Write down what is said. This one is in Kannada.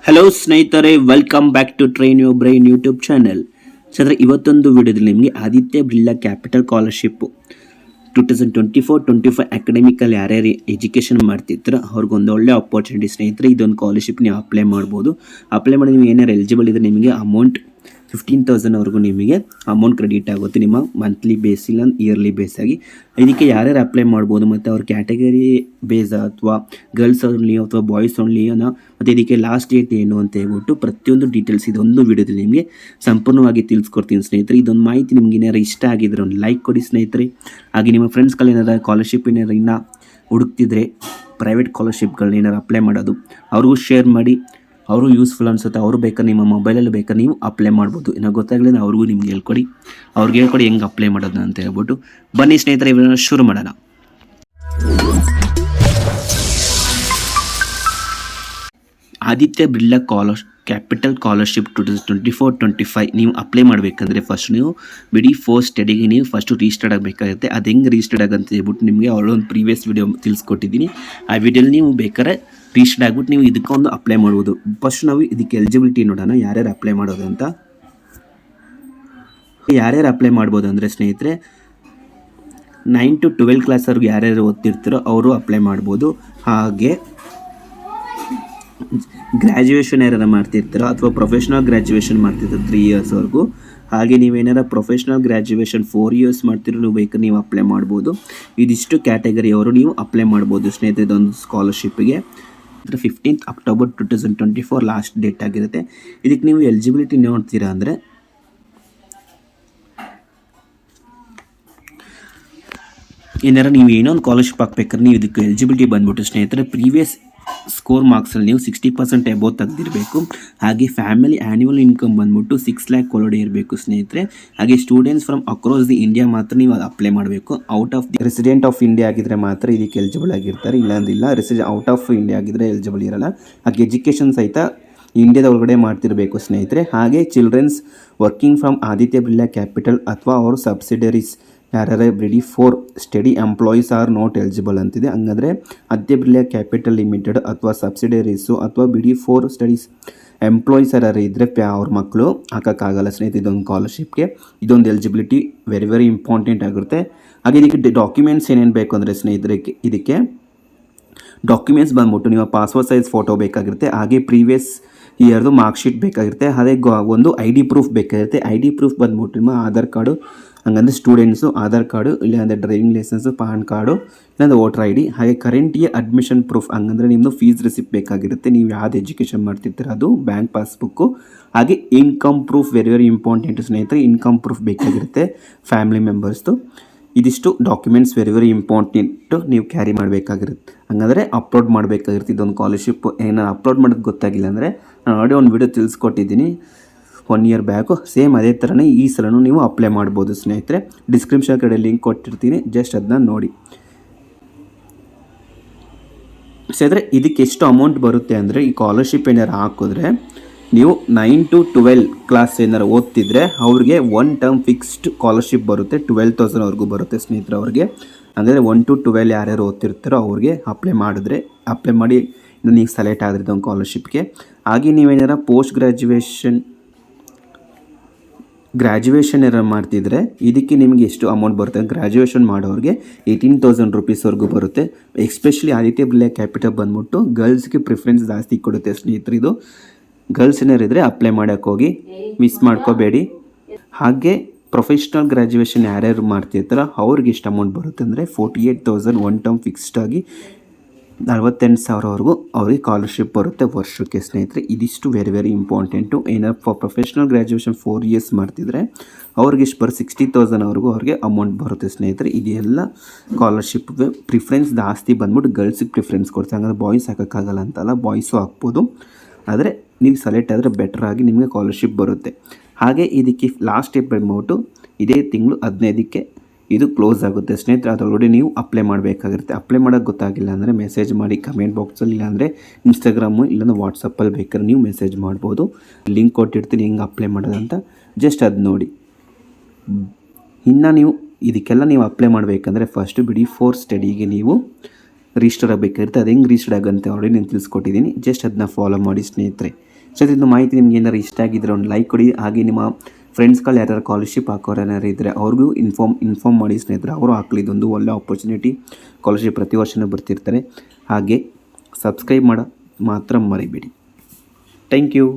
ಹಲೋ ಸ್ನೇಹಿತರೆ, welcome back to train your brain YouTube channel. ಸ್ನೇಹಿತರೆ, ಇವತ್ತೊಂದು ವಿಡಿಯೋದಲ್ಲಿ ನಿಮಗೆ Aditya Birla capital scholarship 2024-25 academically ಯಾರ್ಯಾರು ಎಜುಕೇಷನ್ ಮಾಡ್ತಿರ್ತಾರೋ ಅವ್ರಿಗೊಂದು ಒಳ್ಳೆ ಆಪರ್ಚುನಿಟಿ ಸ್ನೇಹಿತರೆ. ಇದೊಂದು ಸ್ಕಾಲರ್ಶಿಪ್ ನೀವು ಅಪ್ಲೈ ಮಾಡ್ಬೋದು. ಅಪ್ಲೈ ಮಾಡಿ ನೀವು ಏನಾರು ಎಲಿಜಿಬಲ್ ಇದ್ದರೆ ನಿಮಗೆ ಅಮೌಂಟ್ 15,000ವರೆಗೂ ನಿಮಗೆ ಅಮೌಂಟ್ ಕ್ರೆಡಿಟ್ ಆಗುತ್ತೆ ನಿಮ್ಮ ಮಂತ್ಲಿ ಬೇಸ್ ಇಲ್ಲ ಇಯರ್ಲಿ ಬೇಸ್ ಆಗಿ. ಇದಕ್ಕೆ ಯಾರ್ಯಾರು ಅಪ್ಲೈ ಮಾಡ್ಬೋದು ಮತ್ತು ಅವ್ರ ಕ್ಯಾಟಗರಿ ಬೇಸ್ ಅಥವಾ ಗರ್ಲ್ಸ್ ಓನ್ಲಿ ಅಥವಾ ಬಾಯ್ಸ್ ಓನ್ಲಿ ಮತ್ತು ಇದಕ್ಕೆ ಲಾಸ್ಟ್ ಡೇಟ್ ಏನು ಅಂತ ಹೇಳ್ಬಿಟ್ಟು ಪ್ರತಿಯೊಂದು ಡೀಟೇಲ್ಸ್ ಇದೊಂದು ವಿಡಿಯೋದಲ್ಲಿ ನಿಮಗೆ ಸಂಪೂರ್ಣವಾಗಿ ತಿಳಿಸ್ಕೊಡ್ತೀನಿ ಸ್ನೇಹಿತರೆ. ಇದೊಂದು ಮಾಹಿತಿ ನಿಮ್ಗೆ ಏನಾರು ಇಷ್ಟ ಆಗಿದ್ರೆ ಒಂದು ಲೈಕ್ ಕೊಡಿ ಸ್ನೇಹಿತರೆ. ಹಾಗೆ ನಿಮ್ಮ ಫ್ರೆಂಡ್ಸ್ಗಳು ಏನಾರು ಸ್ಕಾಲರ್ಶಿಪ್ ಏನಾರು ಇನ್ನೂ ಹುಡುಕ್ತಿದ್ರೆ ಪ್ರೈವೇಟ್ ಸ್ಕಾಲರ್ಶಿಪ್ಗಳನ್ನ ಏನಾರು ಅಪ್ಲೈ ಮಾಡೋದು ಅವ್ರಿಗೂ ಶೇರ್ ಮಾಡಿ. ಅವರು ಯೂಸ್ಫುಲ್ ಅನಿಸುತ್ತೆ, ಅವರು ಬೇಕಾದ್ರೆ ನಿಮ್ಮ ಮೊಬೈಲಲ್ಲಿ ಬೇಕಾದ್ರೆ ನೀವು ಅಪ್ಲೈ ಮಾಡ್ಬೋದು. ಏನೋ ಗೊತ್ತಾಗಲಿಲ್ಲ ಅವ್ರಿಗೂ ನಿಮ್ಗೆ ಹೇಳ್ಕೊಡಿ, ಅವ್ರಿಗೆ ಹೇಳ್ಕೊಡಿ ಹೆಂಗೆ ಅಪ್ಲೈ ಮಾಡೋದನ್ನ ಅಂತ ಹೇಳ್ಬಿಟ್ಟು. ಬನ್ನಿ ಸ್ನೇಹಿತರೆ, ಇವನ್ನ ಶುರು ಮಾಡೋಣ. ಆದಿತ್ಯ ಬಿರ್ಲಾ ಕ್ಯಾಪಿಟಲ್ ಸ್ಕಾಲರ್ಶಿಪ್ 2024-25 ನೀವು ಅಪ್ಲೈ ಮಾಡಬೇಕಂದ್ರೆ ಫಸ್ಟ್ ನೀವು ಬಿಡಿ ಫೋರ್ ಸ್ಟಡಿಗೆ ನೀವು ಫಸ್ಟು ರಿಜಿಸ್ಟರ್ಡ್ ಆಗಬೇಕಾಗುತ್ತೆ. ಅದು ಹೆಂಗೆ ರಿಜಿಸ್ಟರ್ಡ್ ಆಗಂತ ಹೇಳ್ಬಿಟ್ಟು ನಿಮಗೆ ಅವಳೊಂದು ಪ್ರೀವಿಯಸ್ ವಿಡಿಯೋ ತಿಳಿಸ್ಕೊಟ್ಟಿದ್ದೀನಿ. ಆ ವಿಡಿಯೋಲಿ ನೀವು ಬೇಕಾದ್ರೆ ರಿಜಿಸ್ಟರ್ಡ್ ಆಗಿಬಿಟ್ಟು ನೀವು ಇದಕ್ಕೊಂದು ಅಪ್ಲೈ ಮಾಡ್ಬೋದು. ಫಸ್ಟ್ ನಾವು ಇದಕ್ಕೆ ಎಲಿಜಿಬಿಲಿಟಿ ನೋಡೋಣ, ಯಾರ್ಯಾರು ಅಪ್ಲೈ ಮಾಡೋದು ಅಂತ. ಯಾರ್ಯಾರು ಅಪ್ಲೈ ಮಾಡ್ಬೋದು ಅಂದರೆ ಸ್ನೇಹಿತರೆ, 9 to 12 ಕ್ಲಾಸ್ವರೆಗೂ ಯಾರ್ಯಾರು ಓದ್ತಿರ್ತಾರೋ ಅವರು ಅಪ್ಲೈ ಮಾಡ್ಬೋದು. ಹಾಗೆ ಗ್ರ್ಯಾಜುಯೇಷನ್ ಯಾರು ಮಾಡ್ತಿರ್ತಾರೋ ಅಥವಾ ಪ್ರೊಫೆಷ್ನಲ್ ಗ್ರ್ಯಾಜುಯೇಷನ್ ಮಾಡ್ತಿರ್ತಾರೆ 3 ಇಯರ್ಸ್ವರೆಗೂ. ಹಾಗೆ ನೀವೇನಾರ ಪ್ರೊಫೆಷ್ನಲ್ ಗ್ರ್ಯಾಜುಯೇಷನ್ 4 ಇಯರ್ಸ್ ಮಾಡ್ತಿರೋ ನೀವು ಬೇಕಾದ್ರೆ ನೀವು ಅಪ್ಲೈ ಮಾಡ್ಬೋದು. ಇದಿಷ್ಟು ಕ್ಯಾಟಗರಿಯವರು ನೀವು ಅಪ್ಲೈ ಮಾಡ್ಬೋದು ಸ್ನೇಹಿತರೆ ಇದೊಂದು ಸ್ಕಾಲರ್ಶಿಪ್ಗೆ. 15th October 2024 ಲಾಸ್ಟ್ ಡೇಟ್ ಆಗಿರುತ್ತೆ. ಇದಕ್ಕೆ ನೀವು ಎಲಿಜಿಬಿಲಿಟಿ ನೋಡ್ತೀರಾ ಅಂದರೆ ಏನಾರ ನೀವು ಏನೋ ಒಂದು ಸ್ಕಾಲರ್ಶಿಪ್ ಹಾಕ್ಬೇಕಾದ್ರೆ ನೀವು ಇದಕ್ಕೆ ಎಲಿಜಿಬಿಲಿಟಿ ಬಂದ್ಬಿಟ್ಟು ಸ್ನೇಹಿತರೆ ಪ್ರೀವಿಯಸ್ ಸ್ಕೋರ್ ಮಾರ್ಕ್ಸಲ್ಲಿ ನೀವು 60% ಎಬೋವ್ ತೆಗೆದಿರಬೇಕು. ಹಾಗೆ ಫ್ಯಾಮಿಲಿ ಆ್ಯನ್ಯುವಲ್ ಇನ್ಕಮ್ ಬಂದ್ಬಿಟ್ಟು 6 lakh ಒಳಗಡೆ ಇರಬೇಕು ಸ್ನೇಹಿತರೆ. ಹಾಗೆ students from across the India ಮಾತ್ರ ನೀವು ಅಪ್ಲೈ ಮಾಡಬೇಕು. Out of the resident of India ಆಗಿದ್ದರೆ ಮಾತ್ರ ಇದಕ್ಕೆ ಎಲಿಜಿಬಲ್ ಆಗಿರ್ತಾರೆ, ಇಲ್ಲಾಂದಿಲ್ಲ. ಔಟ್ ಆಫ್ ಇಂಡಿಯಾ ಆಗಿದ್ದರೆ ಎಲಿಜಿಬಲ್ ಇರಲ್ಲ. ಹಾಗೆ ಎಜುಕೇಷನ್ ಸಹಿತ ಇಂಡಿಯಾದ ಒಳಗಡೆ ಮಾಡ್ತಿರಬೇಕು ಸ್ನೇಹಿತರೆ. ಹಾಗೆ childrens working from Aditya Birla capital ಅಥವಾ ಅವರು ಸಬ್ಸಿಡರೀಸ್ ಯಾರ್ಯಾರು ಬಿಡಿ for study employees are not eligible ಅಂತಿದೆ. ಹಂಗಂದರೆ ಆದಿತ್ಯ ಬಿರ್ಲಾ ಕ್ಯಾಪಿಟಲ್ ಲಿಮಿಟೆಡ್ ಅಥವಾ ಸಬ್ಸಿಡರೀಸು ಅಥವಾ ಬಿಡಿ ಫೋರ್ ಸ್ಟಡೀಸ್ ಎಂಪ್ಲಾಯೀಸ್ ಯಾರು ಇದ್ದರೆ ಅವ್ರ ಮಕ್ಕಳು ಹಾಕೋಕ್ಕಾಗಲ್ಲ ಸ್ನೇಹಿತರೆ ಇದೊಂದು ಸ್ಕಾಲರ್ಶಿಪ್ಗೆ. ಇದೊಂದು ಎಲಿಜಿಬಿಲಿಟಿ ವೆರಿ ಇಂಪಾರ್ಟೆಂಟ್ ಆಗಿರುತ್ತೆ. ಹಾಗೆ ಇದಕ್ಕೆ ಡಾಕ್ಯುಮೆಂಟ್ಸ್ ಏನೇನು ಬೇಕು ಅಂದರೆ ಸ್ನೇಹಿತರೆ, ಇದಕ್ಕೆ ಡಾಕ್ಯುಮೆಂಟ್ಸ್ ಬಂದ್ಬಿಟ್ಟು ನಿಮ್ಮ ಪಾಸ್ಪೋರ್ಟ್ ಸೈಜ್ ಫೋಟೋ ಬೇಕಾಗಿರುತ್ತೆ. ಹಾಗೆ ಪ್ರೀವಿಯಸ್ ಇಯರ್ದು ಮಾರ್ಕ್ ಶೀಟ್ ಬೇಕಾಗಿರುತ್ತೆ. ಅದೇ ಒಂದು ID ಪ್ರೂಫ್ ಬೇಕಾಗಿರುತ್ತೆ. ID ಪ್ರೂಫ್ ಬಂದ್ಬಿಟ್ಟು ನಿಮ್ಮ ಆಧಾರ್ ಕಾರ್ಡು, ಹಂಗಂದ್ರೆ ಸ್ಟೂಡೆಂಟ್ಸು ಆಧಾರ್ ಕಾರ್ಡು, ಇಲ್ಲಾಂದರೆ ಡ್ರೈವಿಂಗ್ ಲೈಸೆನ್ಸು, ಪಾನ್ ಕಾರ್ಡು, ಇಲ್ಲಾಂದರೆ ವೋಟರ್ ID. ಹಾಗೆ ಕರೆಂಟ್ ಇಯರ್ ಅಡ್ಮಿಷನ್ ಪ್ರೂಫ್, ಹಂಗಂದರೆ ನಿಮ್ಮದು ಫೀಸ್ ರಿಸಿಪ್ಟ್ ಬೇಕಾಗಿರುತ್ತೆ. ನೀವು ಯಾವ್ದು ಎಜುಕೇಷನ್ ಮಾಡ್ತಿರ್ತೀರ ಅದು, ಬ್ಯಾಂಕ್ ಪಾಸ್ಬುಕ್ಕು. ಹಾಗೆ ಇನ್ಕಮ್ ಪ್ರೂಫ್ ವೆರಿ ಇಂಪಾರ್ಟೆಂಟ್ ಸ್ನೇಹಿತರೆ, ಇನ್ಕಮ್ ಪ್ರೂಫ್ ಬೇಕಾಗಿರುತ್ತೆ ಫ್ಯಾಮಿಲಿ ಮೆಂಬರ್ಸ್ದು. ಇದಿಷ್ಟು ಡಾಕ್ಯುಮೆಂಟ್ಸ್ ವೆರಿ ಇಂಪಾರ್ಟೆಂಟು ನೀವು ಕ್ಯಾರಿ ಮಾಡಬೇಕಾಗಿರುತ್ತೆ. ಹಂಗಂದರೆ ಅಪ್ಲೋಡ್ ಮಾಡಬೇಕಾಗಿರುತ್ತೆ. ಇದೊಂದು ಸ್ಕಾಲರ್ಶಿಪ್ ಏನಾರು ಅಪ್ಲೋಡ್ ಮಾಡೋದು ಗೊತ್ತಾಗಿಲ್ಲ ಅಂದರೆ ನಾನು ಆಲ್ರೆಡಿ ಒಂದು ವಿಡಿಯೋ ತಿಳಿಸ್ಕೊಟ್ಟಿದ್ದೀನಿ 1 year ಬ್ಯಾಕು. ಸೇಮ್ ಅದೇ ಥರನೇ ಈ ಸಲನೂ ನೀವು ಅಪ್ಲೈ ಮಾಡ್ಬೋದು ಸ್ನೇಹಿತರೆ. ಡಿಸ್ಕ್ರಿಪ್ಷನ್ ಕಡೆ ಲಿಂಕ್ ಕೊಟ್ಟಿರ್ತೀನಿ, ಜಸ್ಟ್ ಅದನ್ನ ನೋಡಿ ಸ್ನೇಹಿತರೆ. ಇದಕ್ಕೆ ಎಷ್ಟು ಅಮೌಂಟ್ ಬರುತ್ತೆ ಅಂದರೆ ಈ ಸ್ಕಾಲರ್ಶಿಪ್ ಏನಾರು ಹಾಕಿದ್ರೆ ನೀವು 9 to 12 ಕ್ಲಾಸ್ ಏನಾರು ಓದ್ತಿದ್ರೆ ಅವ್ರಿಗೆ 1 term ಫಿಕ್ಸ್ಡ್ ಸ್ಕಾಲರ್ಶಿಪ್ ಬರುತ್ತೆ. 12,000ವರೆಗೂ ಬರುತ್ತೆ ಸ್ನೇಹಿತರೆ ಅವ್ರಿಗೆ. ಅಂದರೆ 1 to 12 ಯಾರ್ಯಾರು ಓದ್ತಿರ್ತಾರೋ ಅವ್ರಿಗೆ ಅಪ್ಲೈ ಮಾಡಿ ನೀವು ಸೆಲೆಕ್ಟ್ ಆದರೆ ಒಂದು ಸ್ಕಾಲರ್ಶಿಪ್ಗೆ. ಹಾಗೆ ನೀವೇನಾರ ಪೋಸ್ಟ್ ಗ್ರ್ಯಾಜುಯೇಷನ್ ಏನಾರು ಮಾಡ್ತಿದ್ರೆ ಇದಕ್ಕೆ ನಿಮಗೆ ಎಷ್ಟು ಅಮೌಂಟ್ ಬರುತ್ತೆ. ಗ್ರ್ಯಾಜುಯೇಷನ್ ಮಾಡೋರಿಗೆ 18,000 ರೂಪೀಸ್ವರೆಗೂ ಬರುತ್ತೆ. ಎಸ್ಪೆಷಲಿ ಆದಿತ್ಯ ಬಿರ್ಲಾ ಕ್ಯಾಪಿಟಲ್ ಬಂದ್ಬಿಟ್ಟು ಗರ್ಲ್ಸ್ಗೆ ಪ್ರಿಫರೆನ್ಸ್ ಜಾಸ್ತಿ ಕೊಡುತ್ತೆ ಸ್ನೇಹಿತರೆ. ಇದು ಗರ್ಲ್ಸ್ ಏನಾರಿದ್ರೆ ಅಪ್ಲೈ ಮಾಡೋಕ್ಕೆ ಹೋಗಿ ಮಿಸ್ ಮಾಡ್ಕೋಬೇಡಿ. ಹಾಗೆ ಪ್ರೊಫೆಷ್ನಲ್ ಗ್ರ್ಯಾಜುಯೇಷನ್ ಯಾರ್ಯಾರು ಮಾಡ್ತಿರ್ತಾರೋ ಅವ್ರಿಗೆ ಎಷ್ಟು ಅಮೌಂಟ್ ಬರುತ್ತೆ ಅಂದರೆ 48,000 1 term ಫಿಕ್ಸ್ಡ್ ಆಗಿ 48,000ವರೆಗೂ ಅವ್ರಿಗೆ ಸ್ಕಾಲರ್ಶಿಪ್ ಬರುತ್ತೆ ವರ್ಷಕ್ಕೆ ಸ್ನೇಹಿತರೆ. ಇದಿಷ್ಟು ವೆರಿ ಇಂಪಾರ್ಟೆಂಟು. ಏನಾರು ಪ್ರೊಫೆಷ್ನಲ್ ಗ್ರ್ಯಾಜುಯೇಷನ್ 4 years ಮಾಡ್ತಿದ್ರೆ ಅವ್ರಿಗೆ ಇಷ್ಟು 60,000ವರೆಗೂ ಅವ್ರಿಗೆ ಅಮೌಂಟ್ ಬರುತ್ತೆ ಸ್ನೇಹಿತರೆ. ಇದೆಲ್ಲ ಸ್ಕಾಲರ್ಶಿಪ್ಗೆ ಪ್ರಿಫರೆನ್ಸ್ ಜಾಸ್ತಿ ಬಂದ್ಬಿಟ್ಟು ಗರ್ಲ್ಸಿಗೆ ಪ್ರಿಫರೆನ್ಸ್ ಕೊಡ್ತಾರೆ. ಹಂಗಂದ್ರೆ ಬಾಯ್ಸ್ ಹಾಕೋಕ್ಕಾಗಲ್ಲ ಅಂತಲ್ಲ, ಬಾಯ್ಸು ಹಾಕ್ಬೋದು. ಆದರೆ ನೀವು ಸೆಲೆಕ್ಟ್ ಆದರೆ ಬೆಟ್ರಾಗಿ ನಿಮಗೆ ಸ್ಕಾಲರ್ಶಿಪ್ ಬರುತ್ತೆ. ಹಾಗೆ ಇದಕ್ಕೆ ಲಾಸ್ಟ್ ಡೇಟ್ ಬಂದ್ಬಿಟ್ಟು ಇದೇ ತಿಂಗಳು 15ಕ್ಕೆ ಇದು ಕ್ಲೋಸ್ ಆಗುತ್ತೆ ಸ್ನೇಹಿತರೆ. ಅದರೊಳಗಡೆ ನೀವು ಅಪ್ಲೈ ಮಾಡಬೇಕಾಗಿರುತ್ತೆ. ಅಪ್ಲೈ ಮಾಡೋಕ್ಕೆ ಗೊತ್ತಾಗಿಲ್ಲ ಅಂದರೆ ಮೆಸೇಜ್ ಮಾಡಿ ಕಮೆಂಟ್ ಬಾಕ್ಸಲ್ಲಿ, ಇಲ್ಲಾಂದರೆ ಇನ್ಸ್ಟಾಗ್ರಾಮು ಇಲ್ಲಾಂದರೆ ವಾಟ್ಸಪ್ಪಲ್ಲಿ ಬೇಕಾದ್ರೆ ನೀವು ಮೆಸೇಜ್ ಮಾಡ್ಬೋದು. ಲಿಂಕ್ ಕೊಟ್ಟಿರ್ತೀನಿ ಹೆಂಗೆ ಅಪ್ಲೈ ಮಾಡೋದಂತ, ಜಸ್ಟ್ ಅದು ನೋಡಿ. ಇನ್ನು ನೀವು ಇದಕ್ಕೆಲ್ಲ ನೀವು ಅಪ್ಲೈ ಮಾಡಬೇಕಂದ್ರೆ ಫಸ್ಟು ಬಿಡಿ ಫೋರ್ ಸ್ಟಡಿಗೆ ನೀವು ರಿಜಿಸ್ಟರ್ ಆಗಬೇಕಾಗಿರುತ್ತೆ. ಅದು ಹೆಂಗೆ ರಿಜಿಸ್ಟರ್ ಆಗಂತೆ ಆಲ್ರೆಡಿ ನಾನು ತಿಳಿಸ್ಕೊಟ್ಟಿದ್ದೀನಿ. ಜಸ್ಟ್ ಅದನ್ನ ಫಾಲೋ ಮಾಡಿ ಸ್ನೇಹಿತರೆ. ಸೊ ಇದೊಂದು ಮಾಹಿತಿ ನಿಮ್ಗೆ ಏನಾರು ಇಷ್ಟ ಆಗಿದ್ರೆ ಒಂದು ಲೈಕ್ ಕೊಡಿ. ಹಾಗೆ ನಿಮ್ಮ ಫ್ರೆಂಡ್ಸ್ಗಳು ಯಾರು ಸ್ಕಾಲರ್ಶಿಪ್ ಹಾಕೋರು ಏನಾರು ಇದ್ದರೆ ಅವ್ರಿಗೂ ಇನ್ಫಾರ್ಮ್ ಮಾಡಿ ಸ್ನೇಹಿತರೆ, ಅವರು ಹಾಕಲಿ. ಇದೊಂದು ಒಳ್ಳೆ ಆಪರ್ಚುನಿಟಿ. ಸ್ಕಾಲರ್ಶಿಪ್ ಪ್ರತಿ ವರ್ಷವೂ ಬರ್ತಿರ್ತಾರೆ. ಹಾಗೆ ಸಬ್ಸ್ಕ್ರೈಬ್ ಮಾತ್ರ ಮರಿಬೇಡಿ. Thank you.